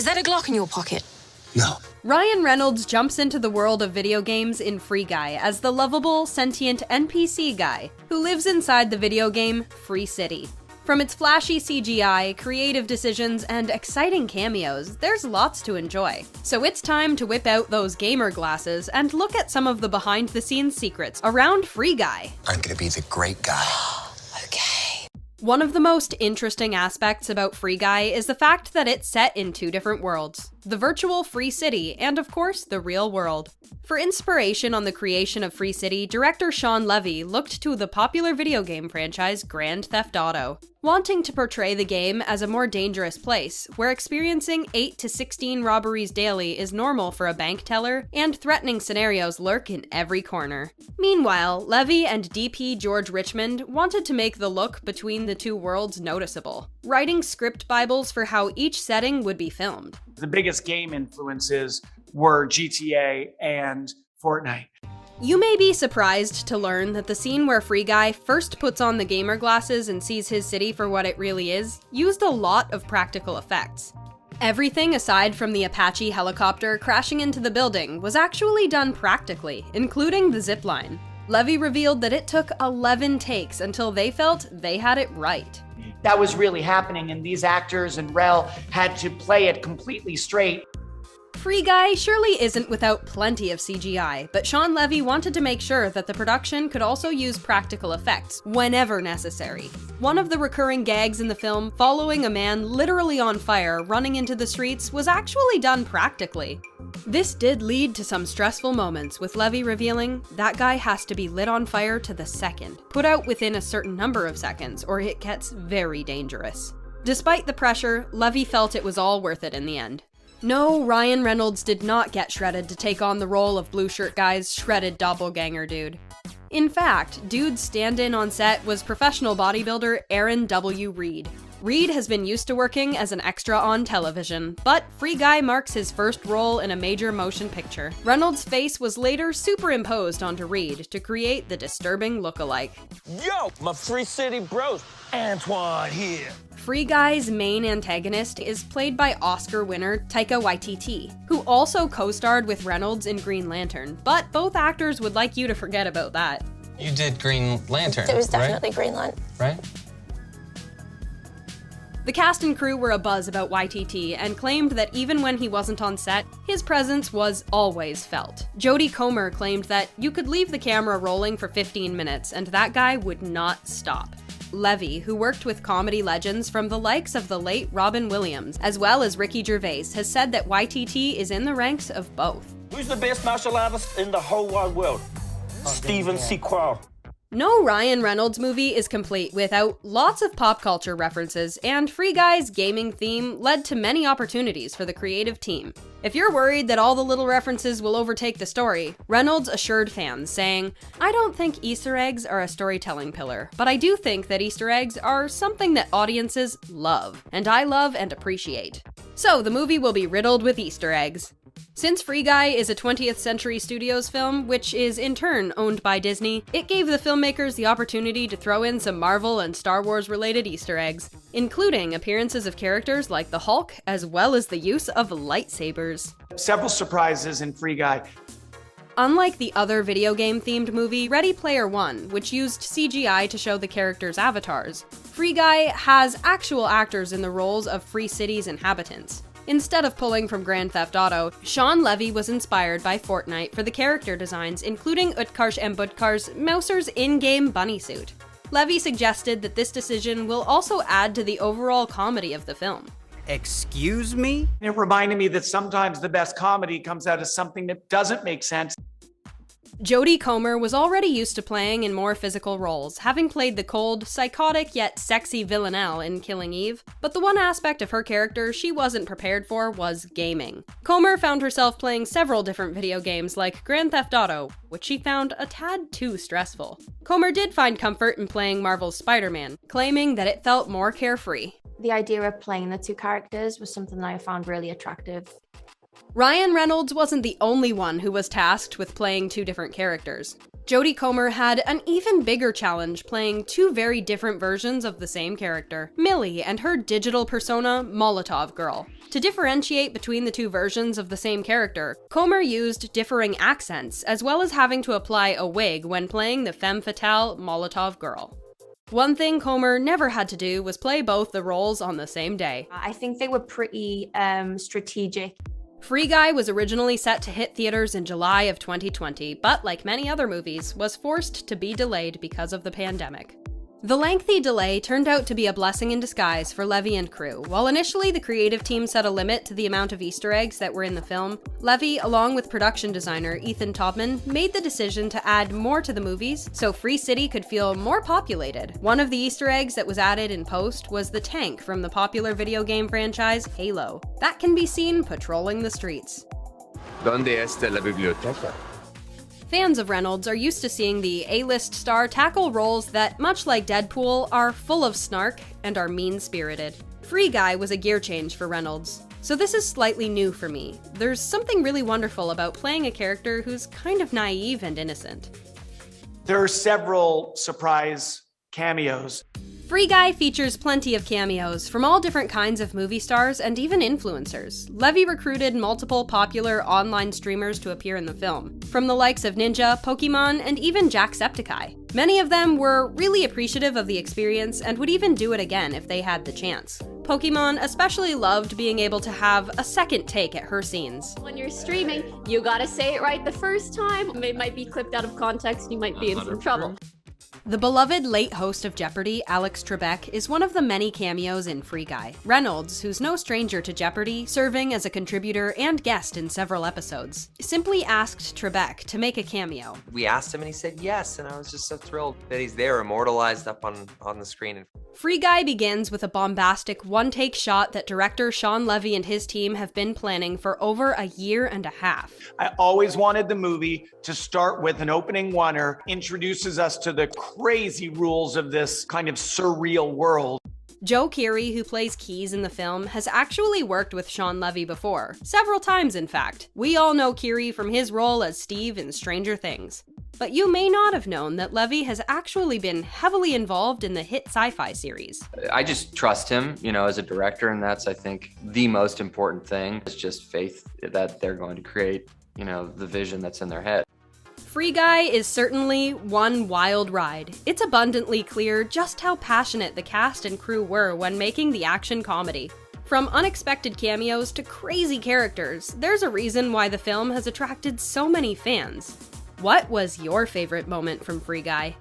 Is that a Glock in your pocket? No. Ryan Reynolds jumps into the world of video games in Free Guy as the lovable, sentient NPC guy who lives inside the video game Free City. From its flashy CGI, creative decisions, and exciting cameos, there's lots to enjoy. So it's time to whip out those gamer glasses and look at some of the behind-the-scenes secrets around Free Guy. I'm gonna be the great guy. Okay. One of the most interesting aspects about Free Guy is the fact that it's set in two different worlds. The virtual Free City, and of course, the real world. For inspiration on the creation of Free City, director Shawn Levy looked to the popular video game franchise Grand Theft Auto, wanting to portray the game as a more dangerous place, where experiencing 8 to 16 robberies daily is normal for a bank teller, and threatening scenarios lurk in every corner. Meanwhile, Levy and DP George Richmond wanted to make the look between the two worlds noticeable, writing script bibles for how each setting would be filmed. The biggest game influences were GTA and Fortnite. You may be surprised to learn that the scene where Free Guy first puts on the gamer glasses and sees his city for what it really is used a lot of practical effects. Everything aside from the Apache helicopter crashing into the building was actually done practically, including the zipline. Levy revealed that it took 11 takes until they felt they had it right. That was really happening, and these actors and Rel had to play it completely straight. Free Guy surely isn't without plenty of CGI, but Shawn Levy wanted to make sure that the production could also use practical effects whenever necessary. One of the recurring gags in the film, following a man literally on fire running into the streets, was actually done practically. This did lead to some stressful moments, with Levy revealing that guy has to be lit on fire to the second, put out within a certain number of seconds, or it gets very dangerous. Despite the pressure, Levy felt it was all worth it in the end. No, Ryan Reynolds did not get shredded to take on the role of Blue Shirt Guy's shredded doppelganger dude. In fact, dude's stand-in on set was professional bodybuilder Aaron W. Reed. Reed has been used to working as an extra on television, but Free Guy marks his first role in a major motion picture. Reynolds' face was later superimposed onto Reed to create the disturbing look-alike. Yo, my Free City bros, Antoine here. Free Guy's main antagonist is played by Oscar winner Taika Waititi, who also co-starred with Reynolds in Green Lantern, but both actors would like you to forget about that. You did Green Lantern, It was definitely Green Lantern. right? The cast and crew were abuzz about Waititi and claimed that even when he wasn't on set, his presence was always felt. Jodie Comer claimed that you could leave the camera rolling for 15 minutes and that guy would not stop. Levy, who worked with comedy legends from the likes of the late Robin Williams, as well as Ricky Gervais, has said that Waititi is in the ranks of both. Who's the best martial artist in the whole wide world? Steven Sequel. No Ryan Reynolds movie is complete without lots of pop culture references, and Free Guy's gaming theme led to many opportunities for the creative team. If you're worried that all the little references will overtake the story, Reynolds assured fans, saying, "I don't think Easter eggs are a storytelling pillar, but I do think that Easter eggs are something that audiences love, and I love and appreciate." So the movie will be riddled with Easter eggs. Since Free Guy is a 20th Century Studios film, which is in turn owned by Disney, it gave the filmmakers the opportunity to throw in some Marvel and Star Wars related Easter eggs, including appearances of characters like the Hulk, as well as the use of lightsabers. Several surprises in Free Guy. Unlike the other video game themed movie, Ready Player One, which used CGI to show the characters' avatars, Free Guy has actual actors in the roles of Free City's inhabitants. Instead of pulling from Grand Theft Auto, Shawn Levy was inspired by Fortnite for the character designs, including Utkarsh Ambudkar's Mouser's in-game bunny suit. Levy suggested that this decision will also add to the overall comedy of the film. Excuse me? It reminded me that sometimes the best comedy comes out of something that doesn't make sense. Jodie Comer was already used to playing in more physical roles, having played the cold, psychotic yet sexy Villanelle in Killing Eve, but the one aspect of her character she wasn't prepared for was gaming. Comer found herself playing several different video games like Grand Theft Auto, which she found a tad too stressful. Comer did find comfort in playing Marvel's Spider-Man, claiming that it felt more carefree. The idea of playing the two characters was something that I found really attractive. Ryan Reynolds wasn't the only one who was tasked with playing two different characters. Jodie Comer had an even bigger challenge playing two very different versions of the same character, Millie and her digital persona, Molotov Girl. To differentiate between the two versions of the same character, Comer used differing accents, as well as having to apply a wig when playing the femme fatale Molotov Girl. One thing Comer never had to do was play both the roles on the same day. I think they were pretty strategic. Free Guy was originally set to hit theaters in July of 2020, but like many other movies, was forced to be delayed because of the pandemic. The lengthy delay turned out to be a blessing in disguise for Levy and crew. While initially the creative team set a limit to the amount of Easter eggs that were in the film, Levy, along with production designer Ethan Taubman, made the decision to add more to the movies so Free City could feel more populated. One of the Easter eggs that was added in post was the tank from the popular video game franchise Halo. That can be seen patrolling the streets. ¿Dónde está la biblioteca? Fans of Reynolds are used to seeing the A-list star tackle roles that, much like Deadpool, are full of snark and are mean-spirited. Free Guy was a gear change for Reynolds, so this is slightly new for me. There's something really wonderful about playing a character who's kind of naive and innocent. There are several surprise cameos. Free Guy features plenty of cameos from all different kinds of movie stars and even influencers. Levy recruited multiple popular online streamers to appear in the film, from the likes of Ninja, Pokemon, and even Jacksepticeye. Many of them were really appreciative of the experience and would even do it again if they had the chance. Pokemon especially loved being able to have a second take at her scenes. When you're streaming, you gotta say it right the first time. It might be clipped out of context and you might be in some trouble. The beloved late host of Jeopardy, Alex Trebek, is one of the many cameos in Free Guy. Reynolds, who's no stranger to Jeopardy, serving as a contributor and guest in several episodes, simply asked Trebek to make a cameo. We asked him and he said yes, and I was just so thrilled that he's there, immortalized up on the screen. Free Guy begins with a bombastic one-take shot that director Shawn Levy and his team have been planning for over a year and a half. I always wanted the movie to start with an opening oneer, introduces us to the crazy rules of this kind of surreal world. Joe Keery, who plays Keys in the film, has actually worked with Shawn Levy before. Several times, in fact. We all know Keery from his role as Steve in Stranger Things. But you may not have known that Levy has actually been heavily involved in the hit sci-fi series. I just trust him, as a director, and that's, I think, the most important thing. It's just faith that they're going to create, the vision that's in their head. Free Guy is certainly one wild ride. It's abundantly clear just how passionate the cast and crew were when making the action comedy. From unexpected cameos to crazy characters, there's a reason why the film has attracted so many fans. What was your favorite moment from Free Guy?